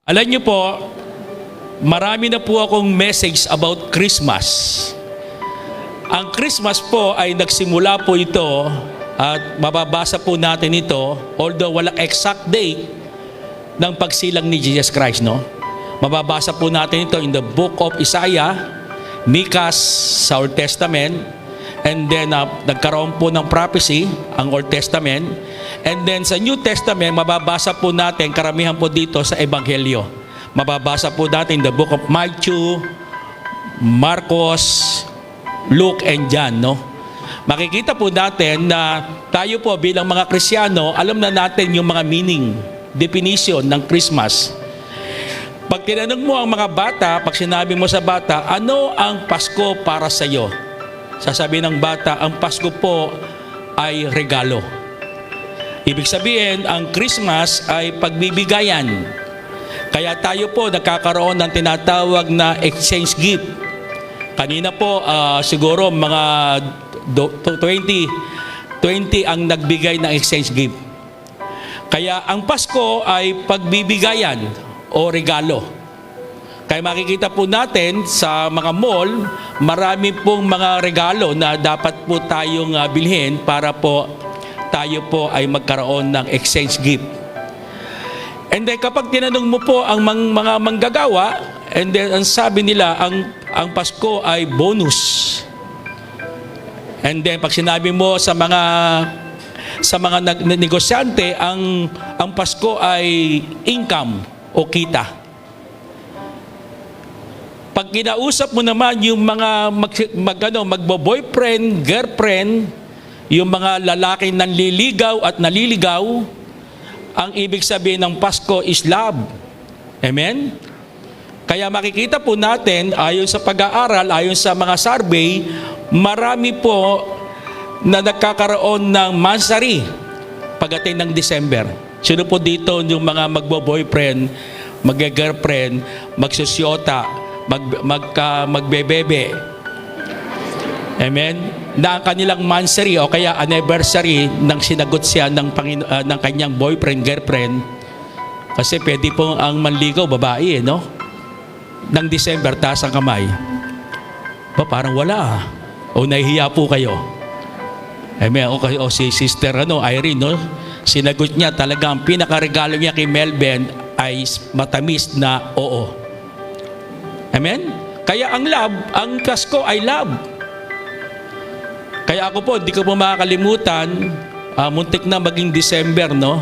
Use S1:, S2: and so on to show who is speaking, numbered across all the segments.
S1: Alam niyo po, marami na po akong message about Christmas. Ang Christmas po ay nagsimula po ito at mababasa po natin ito, although walang exact date ng pagsilang ni Jesus Christ, no? Mababasa po natin ito in the book of Isaiah, Micah sa Old Testament, and then nagkaroon po ng prophecy ang Old Testament, and then sa New Testament mababasa po natin karamihan po dito sa Ebanghelyo. Mababasa po natin the book of Matthew, Marcos, Luke, and John, no? Makikita po natin na tayo po bilang mga Kristiyano, alam na natin yung mga meaning, definition ng Christmas. Pag tinanong mo ang mga bata, pag sinabi mo sa bata, ano ang Pasko para sa iyo? Sasabihin ng bata, ang Pasko po ay regalo. Ibig sabihin, ang Christmas ay pagbibigayan. Kaya tayo po nagkakaroon ng tinatawag na exchange gift. Kanina po, siguro mga 20 ang nagbigay ng exchange gift. Kaya ang Pasko ay pagbibigayan o regalo. Kaya makikita po natin sa mga mall, marami pong mga regalo na dapat po tayong bilhin para po tayo po ay magkaroon ng exchange gift. And then kapag tinanong mo po ang mga manggagawa, and then ang sabi nila, ang Pasko ay bonus. And then pag sinabi mo sa mga negosyante, ang Pasko ay income o kita. Pag kinausap mo naman yung mga magbo-boyfriend, girlfriend, yung mga lalaking nanliligaw at naliligaw, ang ibig sabihin ng Pasko is love. Amen? Kaya makikita po natin, ayon sa pag-aaral, ayon sa mga survey, marami po na nagkakaroon ng mansari pagdating ng December. Sino po dito yung mga magbo-boyfriend, mag-girlfriend, magsosyota, magbebebe? Amen? Na ang kanilang mansary o kaya anniversary nang sinagot siya ng kanyang boyfriend, girlfriend. Kasi pwede po ang manligaw, babae, no? Nang December, taas ang kamay. Parang wala. O nahihiya po kayo. Amen? O si Sister Irene, no? Sinagot niya talagang pinakaregalo niya kay Melvin ay matamis na oo. Amen? Kaya ang love, ang Pasko ay love. Kaya ako po, hindi ko po makakalimutan, muntik na maging December, no?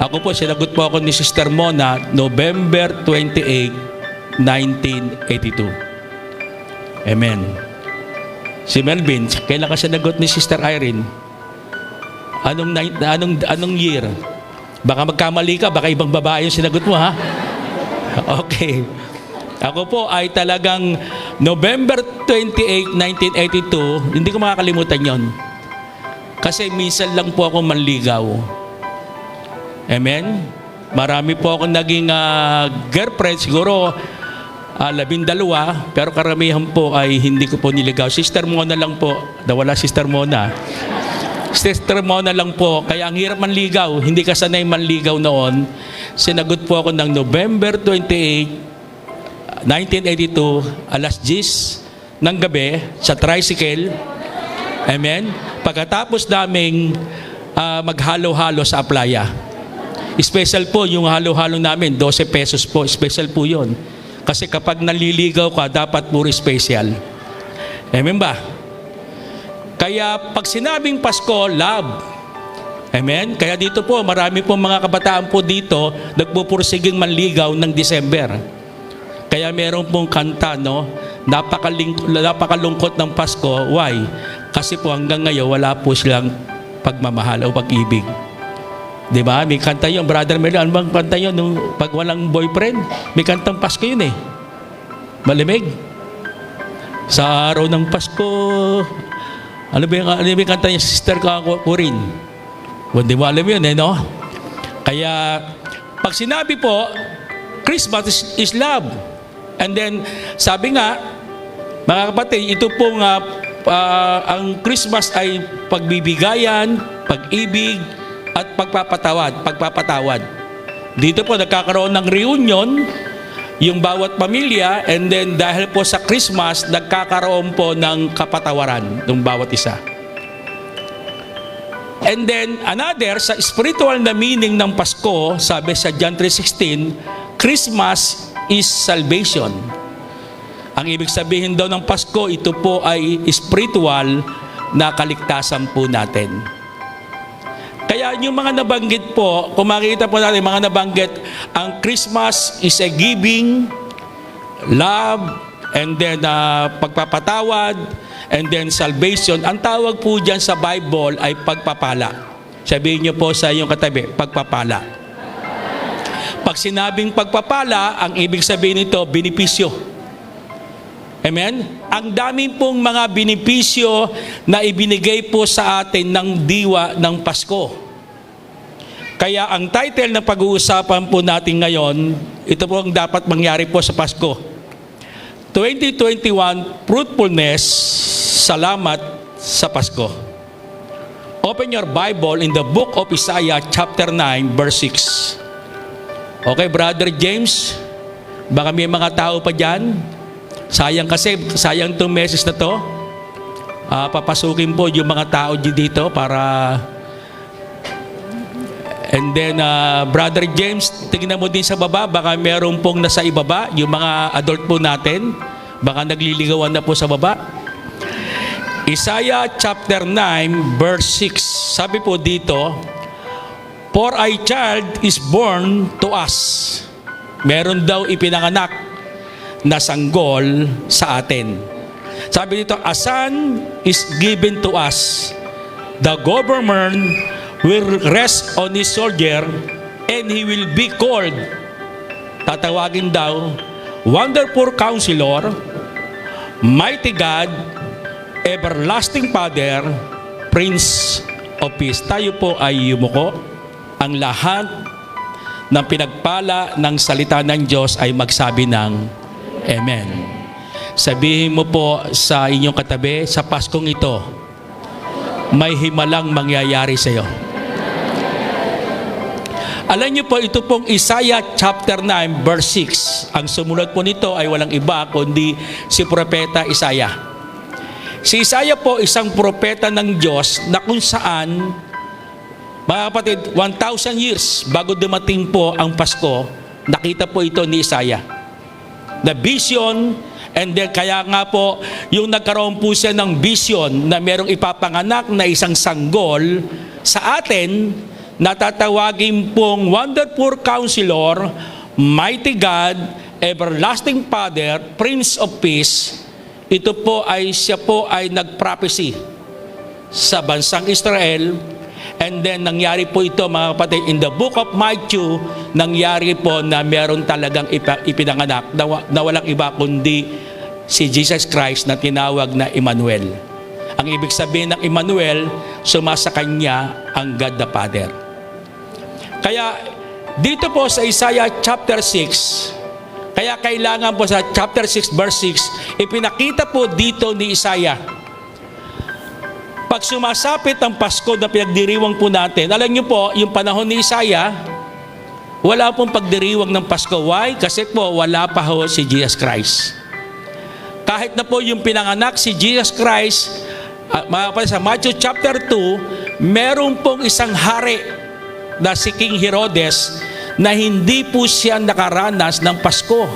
S1: Ako po, sinagot po ako ni Sister Mona, November 28, 1982. Amen. Si Melvin, kailan ka sinagot ni Sister Irene? Anong year? Baka magkamali ka, baka ibang babae yung sinagot mo, ha? Okay. Ako po ay talagang November 28, 1982, hindi ko makakalimutan yon. Kasi minsan lang po ako manligaw. Amen? Marami po akong naging girlfriend, siguro 12, pero karamihan po ay hindi ko po niligaw. Sister Mona lang po, nawala Sister Mona. Sister Mona lang po, kaya ang hirap manligaw, hindi ka sanay manligaw noon. Sinagot po ako ng November 28, 1982, alas 10 ng gabi sa tricycle. Amen? Pagkatapos naming maghalo-halo sa playa. Special po yung halo-halo namin, 12 pesos po. Special po yun. Kasi kapag naliligaw ka, dapat puro special. Amen ba? Kaya pag sinabing Pasko, love. Amen? Kaya dito po, marami po mga kabataan po dito nagpupursiging manligaw ng December. Kaya meron pong kanta, no? Napakalungkot ng Pasko. Why? Kasi po hanggang ngayon wala po silang pagmamahal o pag-ibig. Di ba? May kanta yun. Brother Melo, ano bang kanta yun? Nung pag walang boyfriend, may kantang Pasko yun eh. Malimig. Sa araw ng Pasko, ano ba yung kanta niya? Sister Corinne. Hindi mo alam yun eh, no? Kaya, pag sinabi po, Christmas is love. And then, sabi nga, mga kapatid, ito pong ang Christmas ay pagbibigayan, pag-ibig, at pagpapatawad. Dito po nagkakaroon ng reunion yung bawat pamilya, and then dahil po sa Christmas, nagkakaroon po ng kapatawaran ng bawat isa. And then another, sa spiritual na meaning ng Pasko, sabi sa John 3:16, Christmas is salvation. Ang ibig sabihin daw ng Pasko, ito po ay spiritual na kaligtasan po natin. Kaya yung mga nabanggit po, kung makikita po natin mga nabanggit, ang Christmas is a giving, love, and then pagpapatawad, and then salvation. Ang tawag po dyan sa Bible ay pagpapala. Sabihin niyo po sa inyong katabi, pagpapala. Pag sinabing pagpapala, ang ibig sabihin nito, benepisyo. Amen? Ang dami pong mga benepisyo na ibinigay po sa atin ng diwa ng Pasko. Kaya ang title na pag-uusapan po natin ngayon, ito po ang dapat mangyari po sa Pasko. 2021, Fruitfulness, Salamat sa Pasko. Open your Bible in the book of Isaiah chapter 9, verse 6. Okay, Brother James, baka may mga tao pa dyan. Sayang kasi, sayang itong message na to. Papasukin po yung mga tao dito para... And then, Brother James, tingnan mo din sa baba, baka meron pong nasa ibaba, yung mga adult po natin, baka nagliligawan na po sa baba. Isaiah chapter 9, verse 6, sabi po dito, For a child is born to us. Meron daw ipinanganak na sanggol sa atin. Sabi dito, a son is given to us. The government will rest on his shoulder, and he will be called, tatawagin daw, Wonderful Counselor, Mighty God, Everlasting Father, Prince of Peace. Tayo po ay yumuko. Ang lahat ng pinagpala ng salita ng Diyos ay magsabi ng Amen. Sabihin mo po sa inyong katabi, sa Paskong ito, may himalang mangyayari sa iyo. Alam niyo po, ito pong Isaiah chapter 9, verse 6. Ang sumunod po nito ay walang iba kundi si Propeta Isaiah. Si Isaiah po, isang propeta ng Diyos na kung saan, mga kapatid, 1,000 years bago dumating po ang Pasko, nakita po ito ni Isaiah. The vision, and then kaya nga po, yung nagkaroon po siya ng vision na merong ipapanganak na isang sanggol sa atin, natatawagin pong Wonderful Counselor, Mighty God, Everlasting Father, Prince of Peace. Ito po ay siya po ay nag-prophecy sa bansang Israel, and then nangyari po ito mga kapatid, in the book of Matthew, nangyari po na meron talagang ipinanganak na walang iba kundi si Jesus Christ na tinawag na Emmanuel. Ang ibig sabihin ng Emmanuel, sumasa kanya ang God the Father. Kaya dito po sa Isaiah chapter 6, kaya kailangan po sa chapter 6 verse 6, ipinakita po dito ni Isaiah. Pag sumasapit ang Pasko na pinagdiriwang po natin, alam niyo po, yung panahon ni Isaiah, wala pong pagdiriwang ng Pasko. Why? Kasi po wala pa ho si Jesus Christ. Kahit na po yung pinanganak si Jesus Christ, sa Matthew chapter 2, meron pong isang hari na si King Herodes na hindi po siya nakaranas ng Pasko.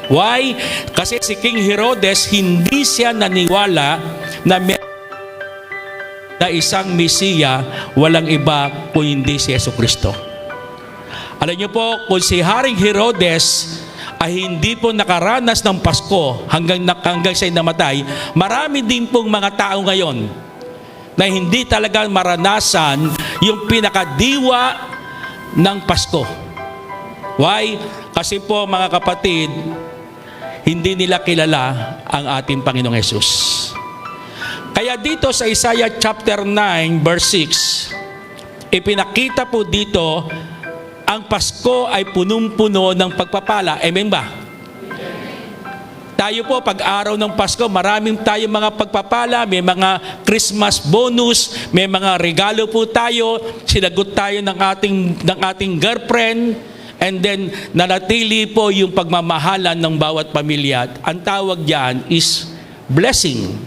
S1: Why? Kasi si King Herodes hindi siya naniwala na na isang Mesiya, walang iba kung hindi si Jesucristo. Alam niyo po, kung si Haring Herodes ay hindi po nakaranas ng Pasko hanggang siya namatay, marami din pong mga tao ngayon na hindi talaga maranasan yung pinakadiwa ng Pasko. Why? Kasi po mga kapatid, hindi nila kilala ang ating Panginoong Hesus. Kaya dito sa Isaiah chapter 9 verse 6, ipinakita po dito ang Pasko ay punong-puno ng pagpapala. Amen ba? Tayo po, pag-araw ng Pasko, maraming tayong mga pagpapala, may mga Christmas bonus, may mga regalo po tayo, sinagot tayo ng ating girlfriend, and then nanatili po yung pagmamahalan ng bawat pamilya. Ang tawag diyan is blessing.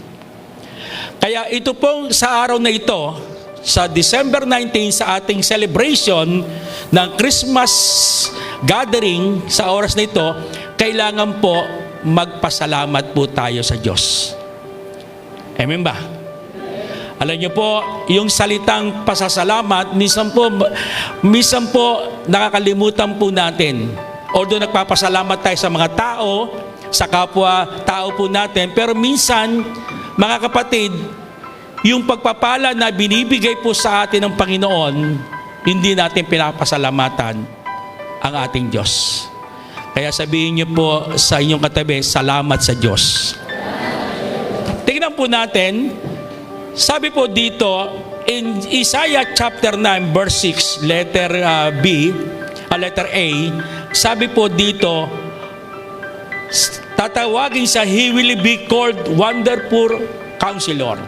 S1: Kaya ito pong sa araw na ito, sa December 19, sa ating celebration ng Christmas gathering, sa oras na ito, kailangan po magpasalamat po tayo sa Diyos. Amen ba? Alam niyo po, yung salitang pasasalamat, minsan po nakakalimutan po natin. Although nagpapasalamat tayo sa mga tao, sa kapwa-tao po natin, pero minsan, mga kapatid, yung pagpapala na binibigay po sa atin ng Panginoon, hindi natin pinapasalamatan ang ating Diyos. Kaya sabihin niyo po sa inyong katabi, salamat sa Diyos. Tingnan po natin, sabi po dito, in Isaiah chapter 9, verse 6, letter letter A, sabi po dito, tatawagin sa He will be called Wonderful Counselor.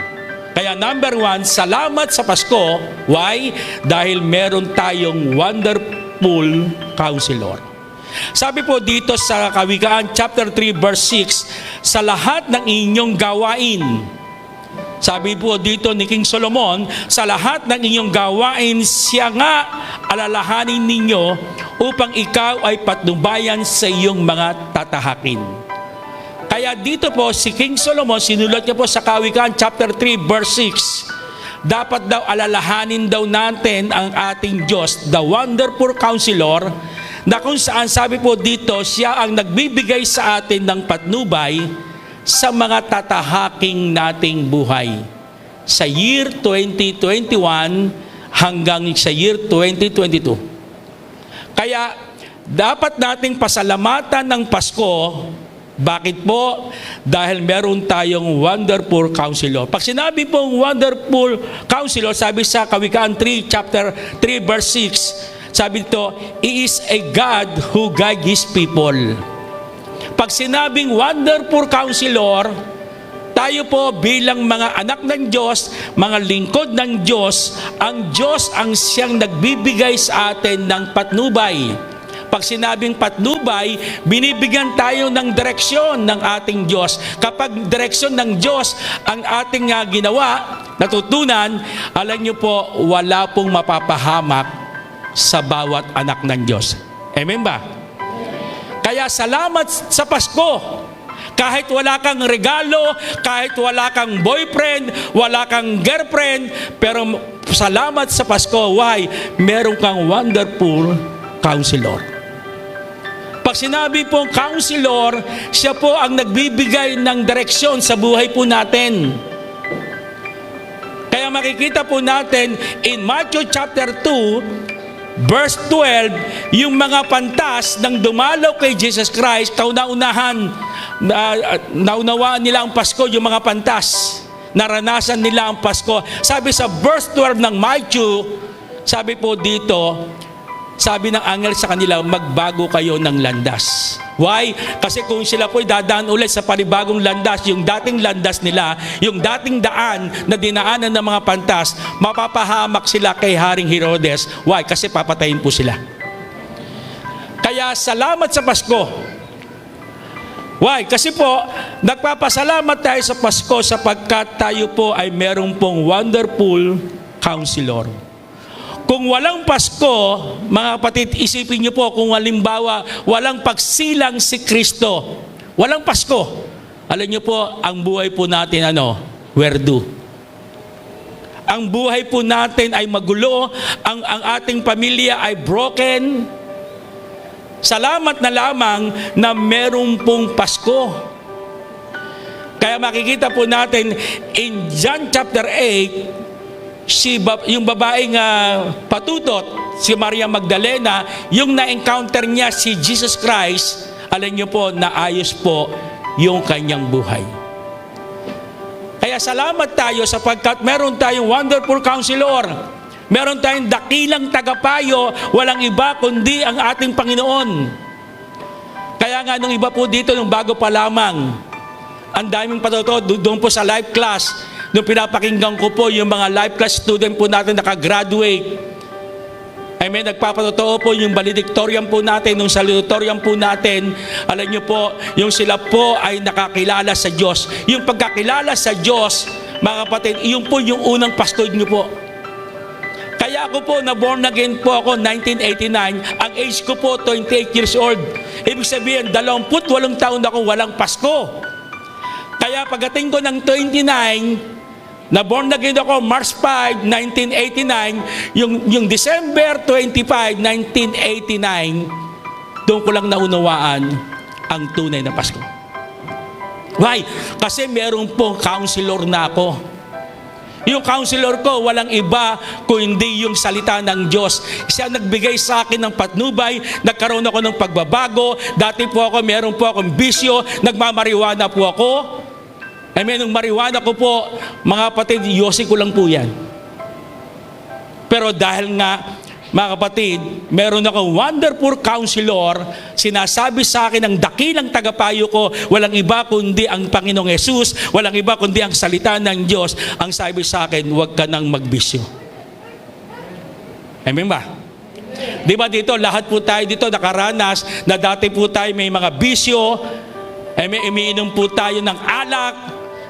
S1: Kaya number 1, salamat sa Pasko. Why? Dahil meron tayong Wonderful Counselor. Sabi po dito sa Kawikaan chapter 3, verse 6, sa lahat ng inyong gawain, sabi po dito ni King Solomon, sa lahat ng inyong gawain, siya nga alalahanin ninyo upang ikaw ay patnubayan sa iyong mga tatahakin. Kaya dito po si King Solomon, sinulat niya po sa Kawikaan chapter 3, verse 6, dapat daw alalahanin daw natin ang ating Diyos, the Wonderful Counselor, na kung saan sabi po dito, siya ang nagbibigay sa atin ng patnubay sa mga tatahaking nating buhay. Sa year 2021 hanggang sa year 2022. Kaya dapat nating pasalamatan ng Pasko. Bakit po? Dahil meron tayong Wonderful Counselor. Pag sinabi pong Wonderful Counselor, sabi sa Kawikaan 3, chapter 3, verse 6, sabi dito, He is a God who guides His people. Pag sinabing Wonderful Counselor, tayo po bilang mga anak ng Diyos, mga lingkod ng Diyos ang siyang nagbibigay sa atin ng patnubay. Pag sinabing patnubay, binibigyan tayo ng direksyon ng ating Diyos. Kapag direksyon ng Diyos ang ating ginawa, natutunan, alam niyo po, wala pong mapapahamak sa bawat anak ng Diyos. Amen ba? Kaya salamat sa Pasko. Kahit wala kang regalo, kahit wala kang boyfriend, wala kang girlfriend, pero salamat sa Pasko. Why? Meron kang Wonderful Counselor. Pag sinabi pong Counselor, siya po ang nagbibigay ng direksyon sa buhay po natin. Kaya makikita po natin in Matthew chapter 2, verse 12, yung mga pantas nang dumalaw kay Jesus Christ, naunawaan nila ang Pasko, yung mga pantas. Naranasan nila ang Pasko. Sabi sa verse 12 ng Matthew, sabi po dito, sabi ng anghel sa kanila, magbago kayo ng landas. Why? Kasi kung sila po'y dadaan ulit sa panibagong landas, yung dating landas nila, yung dating daan na dinaanan ng mga pantas, mapapahamak sila kay Haring Herodes. Why? Kasi papatayin po sila. Kaya salamat sa Pasko. Why? Kasi po, nagpapasalamat tayo sa Pasko sapagkat tayo po ay merong pong Wonderful Counselor. Kung walang Pasko, mga kapatid, isipin niyo po kung halimbawa walang pagsilang si Kristo, walang Pasko. Alam niyo po, ang buhay po natin werdu. Ang buhay po natin ay magulo, ang ating pamilya ay broken. Salamat na lamang na meron pong Pasko. Kaya makikita po natin in John chapter 8, yung babaeng patutot, si Maria Magdalena, yung na-encounter niya si Jesus Christ, alam niyo po, naayos po yung kanyang buhay. Kaya salamat tayo sapagkat meron tayong Wonderful Counselor. Meron tayong dakilang tagapayo, walang iba kundi ang ating Panginoon. Kaya nga nung iba po dito, nung bago pa lamang, ang daming patutot doon po sa live class. Nung pinapakinggan ko po yung mga life class student po natin nakagraduate, Amen. Nagpapatotoo po yung valedictorian po natin, yung salutatorian po natin. Alam niyo po, yung sila po ay nakakilala sa Diyos. Yung pagkakilala sa Diyos, mga kapatid, yun po yung unang Pasko niyo po. Kaya ako po, na-born again po ako 1989. Ang age ko po, 28 years old. Ibig sabihin, 28 taon ako walang Pasko. Kaya pagdating ko ng 29, na-born again ako March 5, 1989. Yung December 25, 1989, doon ko lang naunawaan ang tunay na Pasko. Why? Kasi meron pong counselor na ako. Yung counselor ko, walang iba kung hindi yung salita ng Diyos. Siya nagbigay sa akin ng patnubay, nagkaroon ako ng pagbabago. Dati po ako, meron po akong bisyo, nagmamariwana po ako. Amen, nung mariwana ko po, mga kapatid, yosi ko lang po yan. Pero dahil nga, mga kapatid, meron akong wonderful counselor, sinasabi sa akin ang dakilang tagapayo ko, walang iba kundi ang Panginoong Yesus, walang iba kundi ang salita ng Diyos. Ang sabi sa akin, huwag ka nang magbisyo. Amen ba? Di ba dito, lahat po tayo dito nakaranas na dati po tayo may mga bisyo, umiinom po tayo ng alak,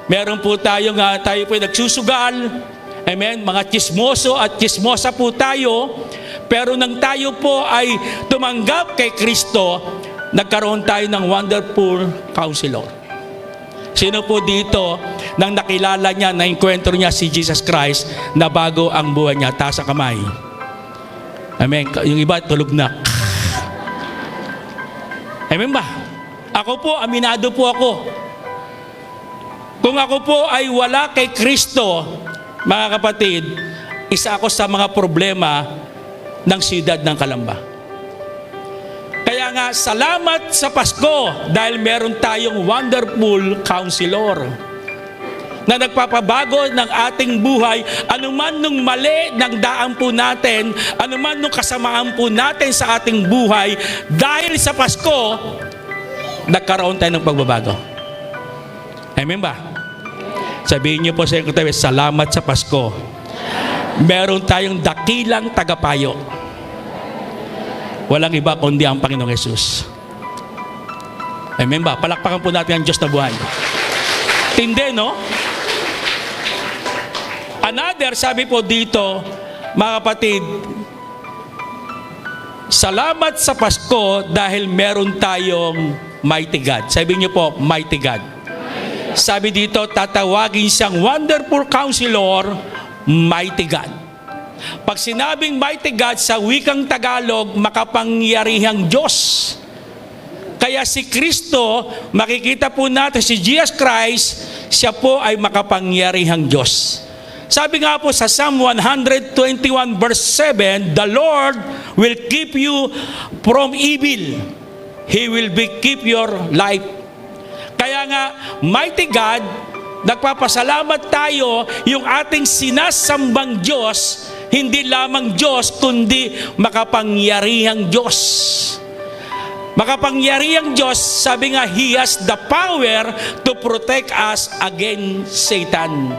S1: meron po tayo po nagsusugal, amen, mga chismoso at chismosa po tayo. Pero nang tayo po ay tumanggap kay Kristo, nagkaroon tayo ng wonderful counselor. Sino po dito nang nakilala niya, na-encounter niya si Jesus Christ, na bago ang buhay niya? Taas ang kamay. Amen. Yung iba tulog na. Amen ba? Ako po, aminado po ako. Kung ako po ay wala kay Kristo, mga kapatid, isa ako sa mga problema ng siyudad ng Calamba. Kaya nga, salamat sa Pasko dahil meron tayong wonderful counselor na nagpapabago ng ating buhay, anuman nung mali ng daan po natin, anuman nung kasamaan po natin sa ating buhay, dahil sa Pasko, nagkaroon tayo ng pagbabago. Amen ba? Sabihin niyo po sa inyo, salamat sa Pasko. Meron tayong dakilang tagapayo. Walang iba kundi ang Panginoong Yesus. Amen ba? Palakpakan po natin ang Diyos na buhay. Tindi, no? Another, sabi po dito, mga kapatid, salamat sa Pasko dahil meron tayong mighty God. Sabi niyo po, mighty God. Sabi dito, tatawagin siyang wonderful counselor, mighty God. Pag sinabing mighty God sa wikang Tagalog, makapangyarihang Diyos. Kaya si Kristo, makikita po natin si Jesus Christ, siya po ay makapangyarihang Diyos. Sabi nga po sa Psalm 121 verse 7, the Lord will keep you from evil. He will keep your life. Kaya nga, mighty God, nagpapasalamat tayo yung ating sinasambang Diyos, hindi lamang Diyos, kundi makapangyarihang Diyos. Makapangyarihang Diyos, sabi nga, He has the power to protect us against Satan.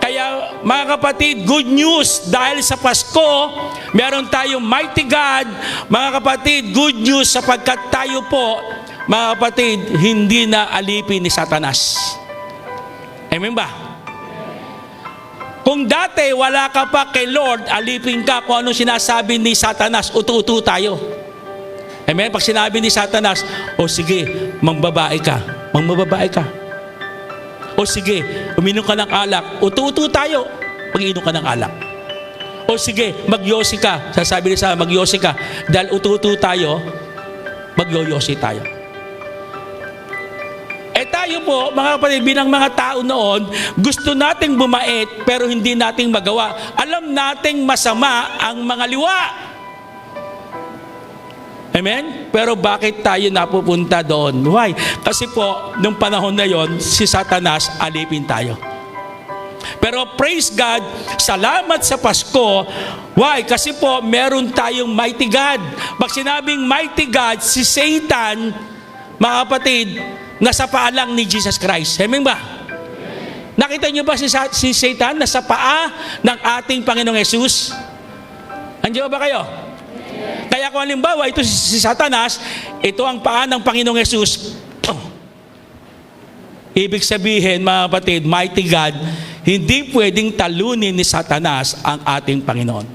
S1: Kaya mga kapatid, good news, dahil sa Pasko, meron tayong mighty God. Mga kapatid, good news sapagkat tayo po, mga kapatid, hindi na alipin ni Satanas. Amen ba? Kung dati wala ka pa kay Lord, alipin ka kung anong sinasabi ni Satanas, utu-utu tayo. Amen? Pag sinabi ni Satanas, o sige, mangbabae ka. Mangbabae ka. O sige, uminom ka ng alak. Utu-utu tayo. Pag-inom ka ng alak. O sige, magyosi ka. Sasabi niya sa magyosi ka. Dahil utu-utu tayo, magyoyosi tayo. Tayo po, mga kapatid, bilang mga tao noon, gusto nating bumait pero hindi nating magawa. Alam nating masama ang mga liwa. Amen? Pero bakit tayo napupunta doon? Why? Kasi po, nung panahon na yon, si Satanas, alipin tayo. Pero praise God, salamat sa Pasko. Why? Kasi po, meron tayong mighty God. Pag sinabing mighty God, si Satan, mga kapatid, nasa paa lang ni Jesus Christ. Amen ba? Nakita niyo ba si Satan nasa paa ng ating Panginoong Yesus? Andiyan ba kayo? Kaya kung halimbawa, ito si Satanas, ito ang paa ng Panginoong Yesus. Ibig sabihin, mga kapatid, mighty God, hindi pwedeng talunin ni Satanas ang ating Panginoon.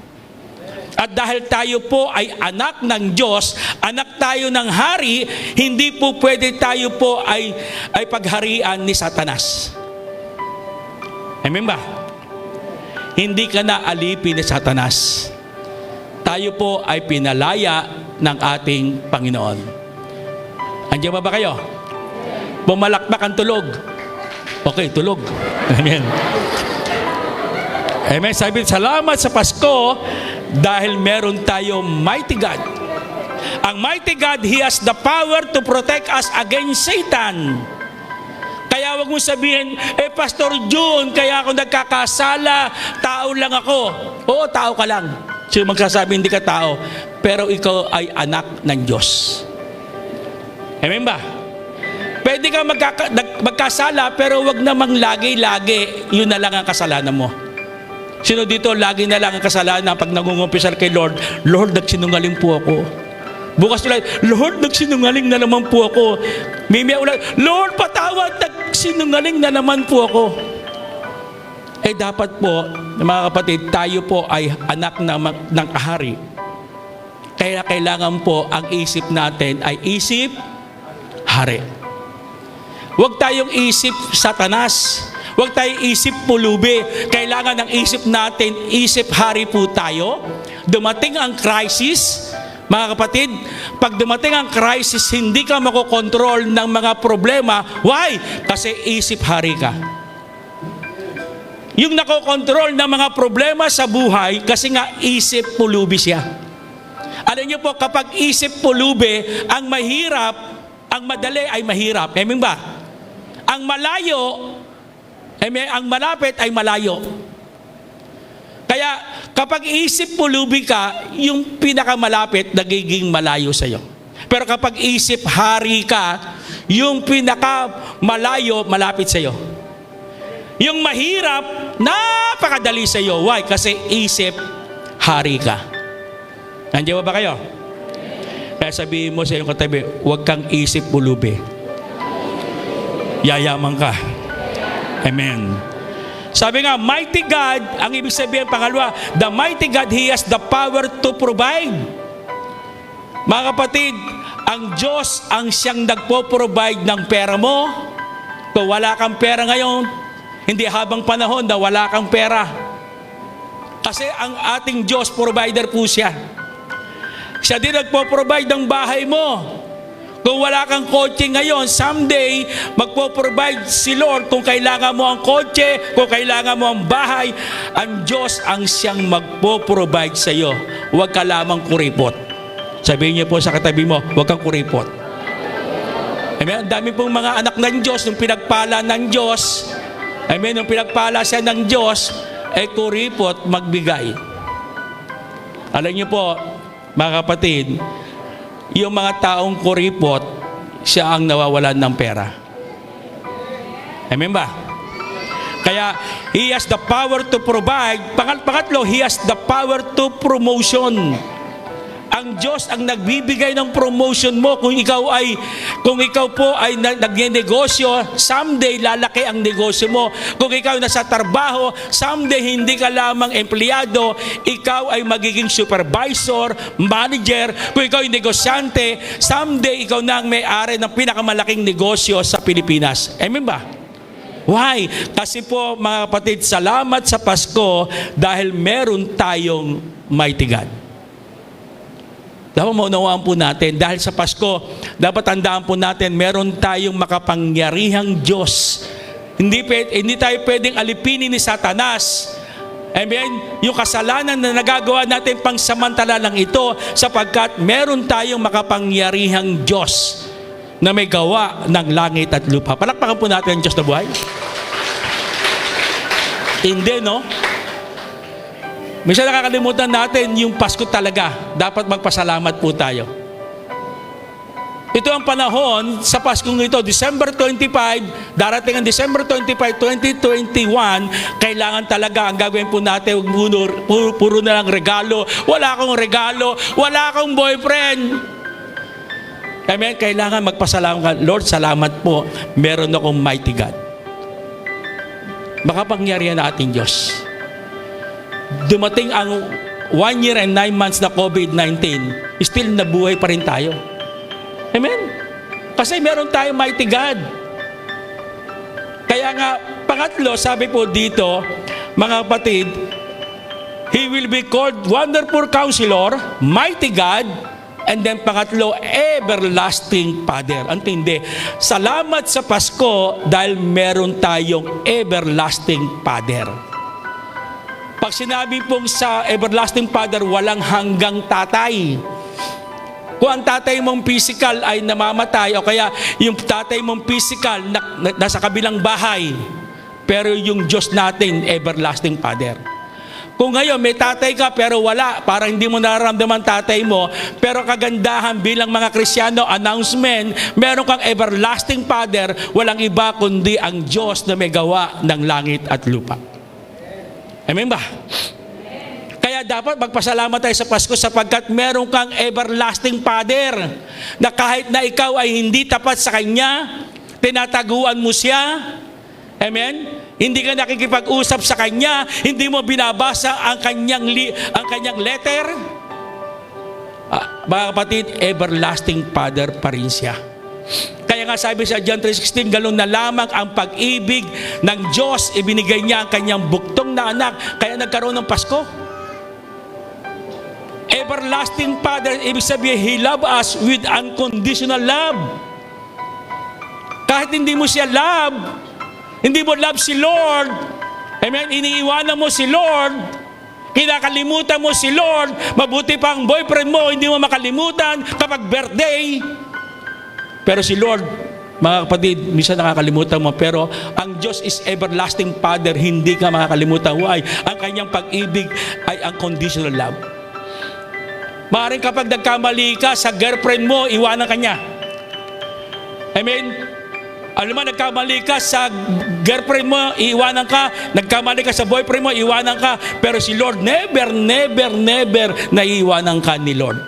S1: At dahil tayo po ay anak ng Diyos, anak tayo ng hari, hindi po pwede tayo po ay pagharian ni Satanas. Amen ba? Hindi ka na alipin ni Satanas. Tayo po ay pinalaya ng ating Panginoon. Andiyan ba kayo? Bumalakpak ang tulog. Okay, tulog. Amen. Amen. Sabi, salamat sa Pasko dahil meron tayo mighty God. Ang mighty God, He has the power to protect us against Satan. Kaya wag mo sabihin, Pastor June, kaya ako nagkakasala, tao lang ako. Oo, tao ka lang. Sino magsasabi hindi ka tao, pero ikaw ay anak ng Diyos. Amen ba? Pwede ka magkasala, pero wag namang lagi-lagi, yun na lang ang kasalanan mo. Sino dito, lagi na lang ang kasalanan pag nangungumpisal kay Lord, Lord, nagsinungaling po ako. Bukas ulit, Lord, nagsinungaling na naman po ako. Mimia ulit, Lord, patawad, nagsinungaling na naman po ako. Dapat po, mga kapatid, tayo po ay anak ng kahari. Kaya kailangan po ang isip natin ay isip hari. Huwag tayong isip Satanas. Huwag tayong isip pulubi. Kailangan ng isip natin, isip hari po tayo. Dumating ang crisis, mga kapatid, pag dumating ang crisis, hindi ka makokontrol ng mga problema. Why? Kasi isip hari ka. Yung nakokontrol ng mga problema sa buhay, kasi nga isip pulubi siya. Alam niyo po, kapag isip pulubi, ang mahirap, ang madali ay mahirap. Amen ba? Ang malayo, ang malapit ay malayo. Kaya kapag isip pulubi ka, yung pinakamalapit nagiging malayo sa iyo. Pero kapag isip hari ka, yung pinakamalayo malapit sa iyo. Yung mahirap, napakadali sa iyo. Why? Kasi isip hari ka. Nandiyan ba kayo? Kaya sabihin mo sa iyong katabi, huwag kang isip pulubi. Yayaman ka. Amen. Sabi nga, mighty God, ang ibig sabihin, pangalawa, the mighty God, He has the power to provide. Mga kapatid, ang Diyos ang siyang nagpo-provide ng pera mo. Kung wala kang pera ngayon, hindi habang panahon na wala kang pera. Kasi ang ating Diyos, provider po siya. Siya din nagpo-provide ng bahay mo. Kung wala kang kotse ngayon, someday, magpo-provide si Lord kung kailangan mo ang kotse, kung kailangan mo ang bahay. Ang Diyos ang siyang magpo-provide sa iyo. Huwag ka lamang kuripot. Sabihin niyo po sa katabi mo, huwag kang kuripot. Amen? Ang dami pong mga anak ng Diyos, nung pinagpala ng Diyos, amen, nung pinagpala siya ng Diyos, kuripot magbigay. Alam niyo po, mga kapatid, yung mga taong kuripot, siya ang nawawalan ng pera. Amen ba? Kaya, He has the power to provide. Pangatlo, He has the power to promotion. Ang Diyos ang nagbibigay ng promotion mo. Kung ikaw po ay nagnenegosyo, someday lalaki ang negosyo mo. Kung ikaw nasa trabaho, someday hindi ka lamang empleyado, ikaw ay magiging supervisor, manager. Kung ikaw ay negosyante, someday ikaw na ang may-ari ng pinakamalaking negosyo sa Pilipinas. Amen ba? Why? Kasi po, mga kapatid, salamat sa Pasko dahil meron tayong mighty God. Dapat maunawaan po natin, dahil sa Pasko, dapat tandaan po natin, meron tayong makapangyarihang Diyos. Hindi tayo pwedeng alipinin ni Satanas. Amen? Yung kasalanan na nagagawa natin pangsamantala lang ito, sapagkat meron tayong makapangyarihang Diyos na may gawa ng langit at lupa. Palakpakan po natin ang Diyos na buhay. Hindi, no? Minsan nakakalimutan natin yung Pasko talaga. Dapat magpasalamat po tayo. Ito ang panahon sa Paskong ito, December 25, darating ang December 25, 2021, kailangan talaga ang gagawin po natin, puro na lang regalo. Wala akong regalo, wala akong boyfriend. Amen? Kailangan magpasalamat ka, Lord, salamat po, meron akong mighty God. Makapangyarihan na ating Diyos. Dumating ang 1 year and 9 months na COVID-19, still nabuhay pa rin tayo. Amen? Kasi meron tayong mighty God. Kaya nga, pangatlo, sabi po dito, mga kapatid, He will be called Wonderful Counselor, Mighty God, and then pangatlo, Everlasting Father. Ang tindi. Salamat sa Pasko dahil meron tayong Everlasting Father. Pag sinabi pong sa Everlasting Father, walang hanggang tatay. Kung ang tatay mong physical ay namamatay o kaya yung tatay mong physical nasa kabilang bahay, pero yung Diyos natin, Everlasting Father. Kung ngayon may tatay ka pero wala, parang hindi mo nararamdaman tatay mo, pero kagandahan bilang mga Kristiyano, announcement, meron kang Everlasting Father, walang iba kundi ang Diyos na may gawa ng langit at lupa. Amen ba? Kaya dapat magpasalamat tayo sa Pasko sapagkat meron kang Everlasting Father na kahit na ikaw ay hindi tapat sa Kanya, tinataguan mo siya. Amen? Hindi ka nakikipag-usap sa Kanya, hindi mo binabasa ang kanyang letter. Mga kapatid, Everlasting Father pa rin siya. Kaya nga sabi sa John 3:16, galon na lamang ang pag-ibig ng Diyos, ibinigay niya ang kanyang buktong na anak, kaya nagkaroon ng Pasko. Everlasting Father, ibig sabihin, He loved us with unconditional love. Kahit hindi mo siya love, hindi mo love si Lord, amen, iniiwanan mo si Lord, kinakalimutan mo si Lord, mabuti pa ang boyfriend mo, hindi mo makalimutan kapag birthday. Pero si Lord, mga kapatid, minsan nakakalimutan mo, pero ang Diyos is Everlasting Father, hindi ka makakalimutan. Why? Ang kanyang pag-ibig ay unconditional love. Maaaring kapag nagkamali ka sa girlfriend mo, iwanan ka niya. Amen? Alam mo, nagkamali ka sa girlfriend mo, iwanan ka. Nagkamali ka sa boyfriend mo, iwanan ka. Pero si Lord, never naiiwanan ka ni Lord.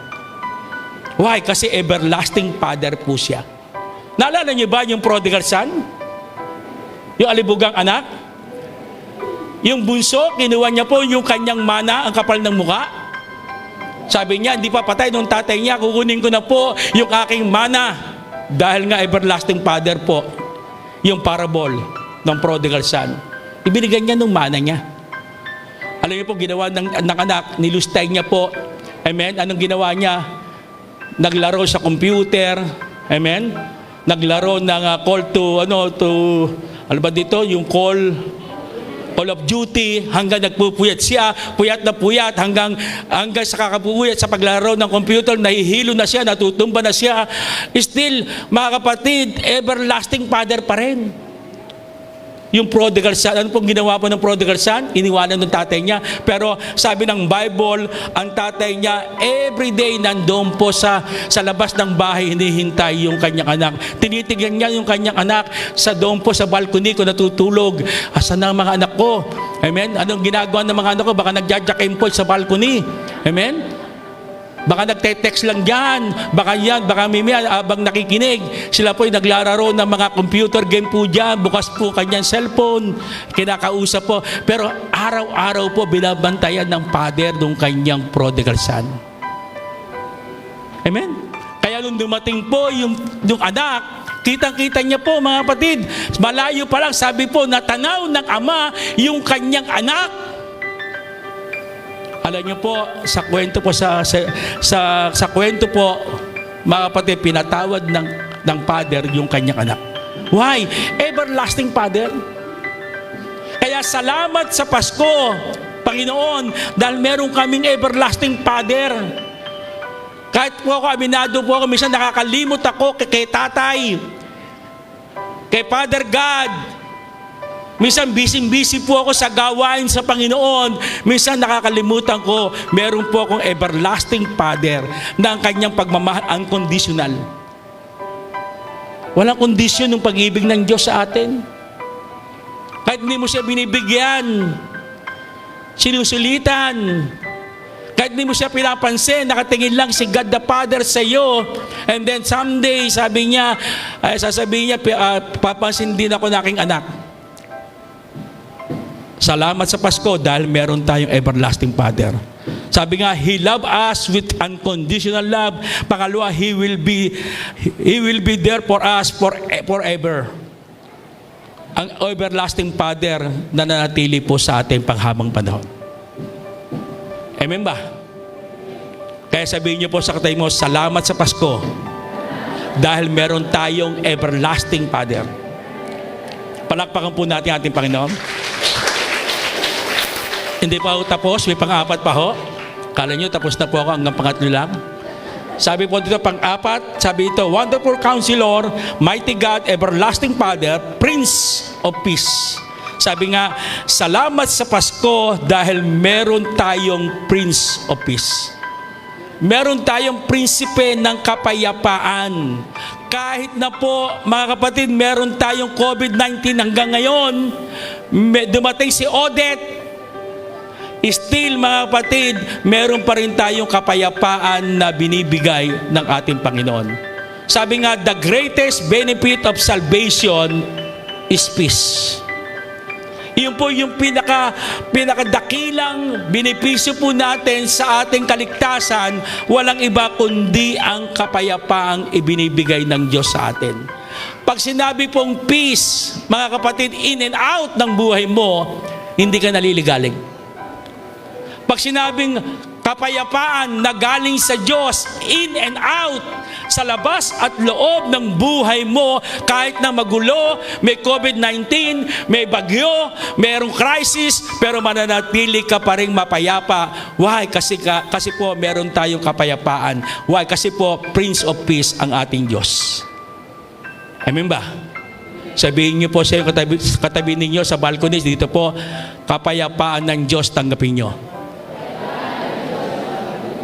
S1: Why? Kasi Everlasting Father po siya. Naalala niyo ba yung prodigal son? Yung alibugang anak? Yung bunso, kinuha niya po yung kanyang mana, ang kapal ng mukha. Sabi niya, hindi pa patay nung tatay niya, kukunin ko na po yung aking mana. Dahil nga Everlasting Father po, yung parable ng prodigal son. Ibinigay niya nung mana niya. Alam niyo po, ginawa ng anak, nilustay niya po. Amen? Anong ginawa niya? Naglaro sa computer. Amen? Naglaro ng call to, ano ba dito? Yung Call of Duty, hanggang nagpupuyat siya, puyat na puyat, hanggang sa kakapuyat sa paglaro ng computer, nahihilo na siya, natutumba na siya. Still, mga kapatid, Everlasting Father pa rin. Yung prodigal son, ano pong ginawa po ng prodigal son? Iniwanan ng tatay niya. Pero sabi ng Bible, ang tatay niya, everyday nandoon po sa labas ng bahay, hinihintay yung kanyang anak. Tinitignan niya yung kanyang anak sa doon po sa balcony ko natutulog. Asan na ang mga anak ko? Amen? Anong ginagawa ng mga anak ko? Baka nagjajakim po sa balcony. Amen? Baka nagte-text lang dyan, baka mimiya abang nakikinig. Sila po ay naglalaro ng mga computer game po dyan, bukas po kanyang cellphone, kinakausap po. Pero araw-araw po binabantayan ng father ng kanyang prodigal son. Amen? Kaya nung dumating po yung anak, kitang-kita niya po mga kapatid, malayo pa lang sabi po, natanaw ng ama yung kanyang anak. Alam niyo po, sa kwento po sa kwento po, mga kapatid, pinatawad ng father yung kanyang anak. Why? Everlasting Father. Kaya salamat sa Pasko, Panginoon, dahil meron kaming Everlasting Father. Kahit po ako, aminado po ako, minsan nakakalimot ako kay tatay, kay Father God. Minsan busy po ako sa gawain sa Panginoon. Minsan nakakalimutan ko, meron po akong Everlasting Father na ang kanyang pagmamahal unconditional. Walang kondisyon ng pag-ibig ng Diyos sa atin. Kahit hindi mo siya binibigyan, sinusulitan, kahit hindi mo siya pinapansin, nakatingin lang si God the Father sa iyo, and then someday, sasabihin niya, papansin din ako na aking anak. Salamat sa Pasko dahil meron tayong everlasting Father. Sabi nga, He loved us with unconditional love. Pangalawa, He will be there for us forever. Ang everlasting Father na nanatili po sa ating panghabang panahon. Amen ba? Kaya sabihin niyo po sa katabi mo, salamat sa Pasko dahil meron tayong everlasting Father. Palakpakan po natin ating Panginoon. Hindi pa ako tapos, may pang-apat pa ho. Kala nyo tapos na po ako hanggang pangatlo lang. Sabi po dito pang-apat, sabi ito, Wonderful Counselor, Mighty God, Everlasting Father, Prince of Peace. Sabi nga, salamat sa Pasko dahil meron tayong Prince of Peace. Meron tayong prinsipe ng kapayapaan. Kahit na po, mga kapatid, meron tayong COVID-19 hanggang ngayon, dumating si Odette, still, mga kapatid, meron pa rin tayong kapayapaan na binibigay ng ating Panginoon. Sabi nga, the greatest benefit of salvation is peace. Iyon po yung pinakadakilang benepisyo po natin sa ating kaligtasan, walang iba kundi ang kapayapaang ibinibigay ng Diyos sa atin. Pag sinabi pong peace, mga kapatid, in and out ng buhay mo, hindi ka naliligalig. Pag sinabing kapayapaan na galing sa Diyos, in and out, sa labas at loob ng buhay mo, kahit na magulo, may COVID-19, may bagyo, mayroong crisis, pero mananatili ka pa rin mapayapa. Why? Kasi po meron tayong kapayapaan. Why? Kasi po Prince of Peace ang ating Diyos. Amen ba? Sabihin niyo po sa katabi ninyo sa balconies, dito po, kapayapaan ng Diyos tanggapin niyo.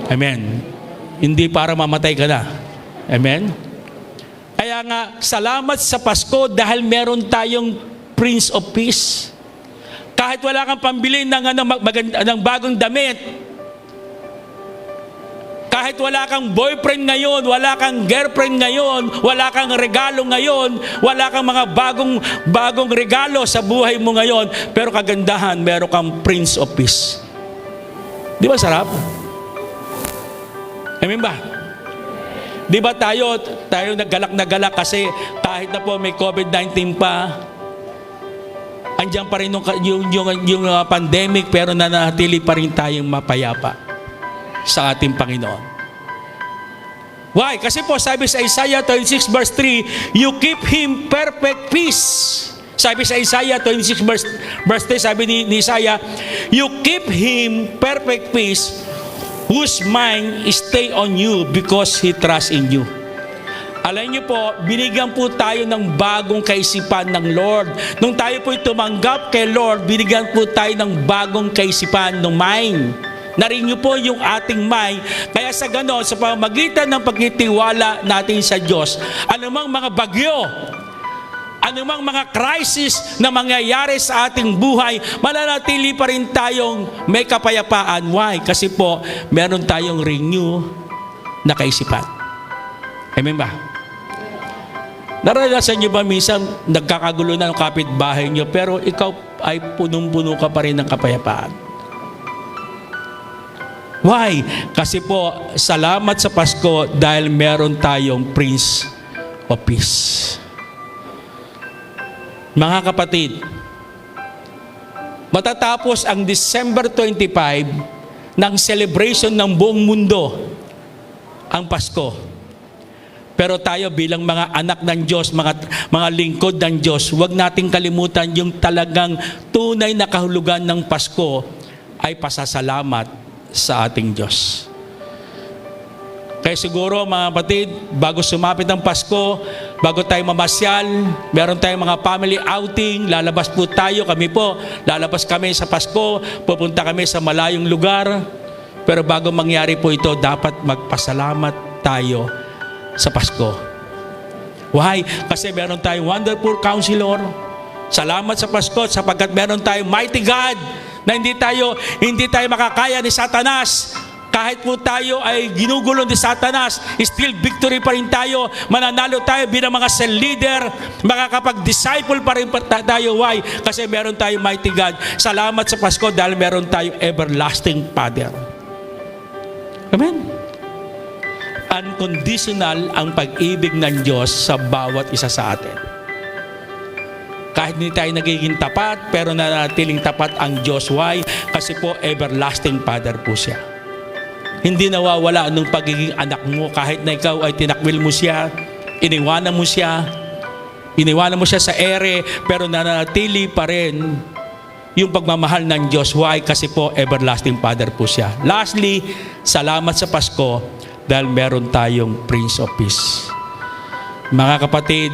S1: Amen. Hindi para mamatay ka na. Amen. Kaya nga, salamat sa Pasko dahil meron tayong Prince of Peace. Kahit wala kang pambili ng bagong damit, kahit wala kang boyfriend ngayon, wala kang girlfriend ngayon, wala kang regalo ngayon, wala kang mga bagong regalo sa buhay mo ngayon, pero kagandahan, meron kang Prince of Peace. Di ba sarap? Amen ba? Di ba tayo naggalak na galak kasi kahit na po may COVID-19 pa, andiyan pa rin yung pandemic, pero nanatili pa rin tayong mapayapa sa ating Panginoon. Why? Kasi po sabi sa Isaiah 26 verse 3, you keep Him perfect peace. Sabi sa Isaiah 26 verse 3, sabi ni Isaiah, you keep Him perfect peace, whose mind stay on you because He trusts in you. Alam niyo po, binigyan po tayo ng bagong kaisipan ng Lord. Nung tayo po tumanggap kay Lord, binigyan po tayo ng bagong kaisipan ng mind. Narinig niyo po yung ating mind. Kaya sa ganon, sa pamamagitan ng pagtitiwala natin sa Diyos, anumang mga bagyo, anumang mga crisis na mangyayari sa ating buhay, mananatili pa rin tayong may kapayapaan. Why? Kasi po, meron tayong renew na kaisipan. Amen ba? Naranasan niyo ba minsan nagkakagulo na ng kapitbahay niyo, pero ikaw ay punong-puno ka pa rin ng kapayapaan? Why? Kasi po, salamat sa Pasko dahil meron tayong Prince of Peace. Mga kapatid, matatapos ang December 25 ng celebration ng buong mundo, ang Pasko. Pero tayo bilang mga anak ng Diyos, mga lingkod ng Diyos, huwag nating kalimutan yung talagang tunay na kahulugan ng Pasko ay pasasalamat sa ating Diyos. Kaya siguro mga kapatid, bago sumapit ang Pasko, bago tayo mamasyal, meron tayong mga family outing, lalabas po tayo, kami po, lalabas kami sa Pasko, pupunta kami sa malayong lugar. Pero bago mangyari po ito, dapat magpasalamat tayo sa Pasko. Why? Kasi meron tayong wonderful counselor. Salamat sa Pasko sapagkat meron tayong mighty God na hindi tayo makakaya ni Satanas. Kahit po tayo ay ginugulo ni Satanas, still victory pa rin tayo. Mananalo tayo bilang mga cell leader. Makakapag-disciple pa rin tayo. Why? Kasi meron tayong mighty God. Salamat sa Pasko dahil meron tayong everlasting Father. Amen? Unconditional ang pag-ibig ng Diyos sa bawat isa sa atin. Kahit hindi tayo nagiging tapat, pero nanatiling tapat ang Diyos. Why? Kasi po everlasting Father po siya. Hindi nawawala nung pagiging anak mo kahit na ikaw ay tinakwil mo siya, iniwanan mo siya sa ere, pero nanatili pa rin yung pagmamahal ng Diyos. Why? Kasi po everlasting Father po siya. Lastly, salamat sa Pasko dahil meron tayong Prince of Peace. Mga kapatid,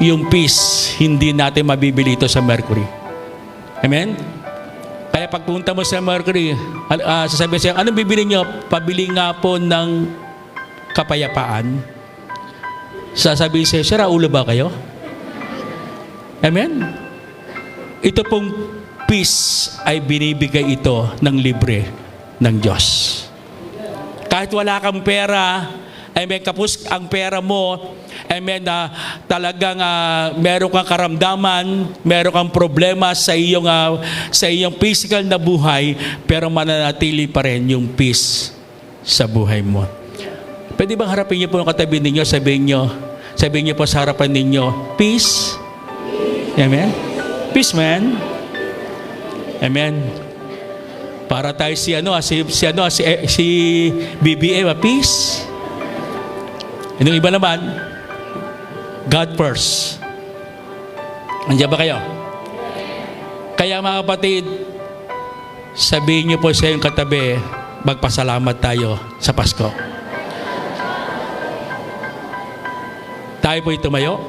S1: yung peace, hindi natin mabibili ito sa Mercury. Amen? Kaya pagpunta mo sa Mercury, sasabihin siya, anong bibili nyo? Pabili nga po ng kapayapaan. Sasabihin siya, sira ulo ba kayo? Amen? Ito pong peace ay binibigay ito ng libre ng Diyos. Kahit wala kang pera, amen, kapos ang pera mo, amen, talagang meron kang karamdaman, meron kang problema sa iyong physical na buhay, pero mananatili pa rin yung peace sa buhay mo. Pwede bang harapin niyo po ang katabi ninyo, sabihin niyo po sa harapan ninyo, peace? Amen? Peace, man. Amen. Para tayo si BBM, peace. Yung iba naman, God first. Andiyan ba kayo? Kaya mga kapatid, sabihin niyo po sa iyong katabi, magpasalamat tayo sa Pasko. Tayo po tumayo.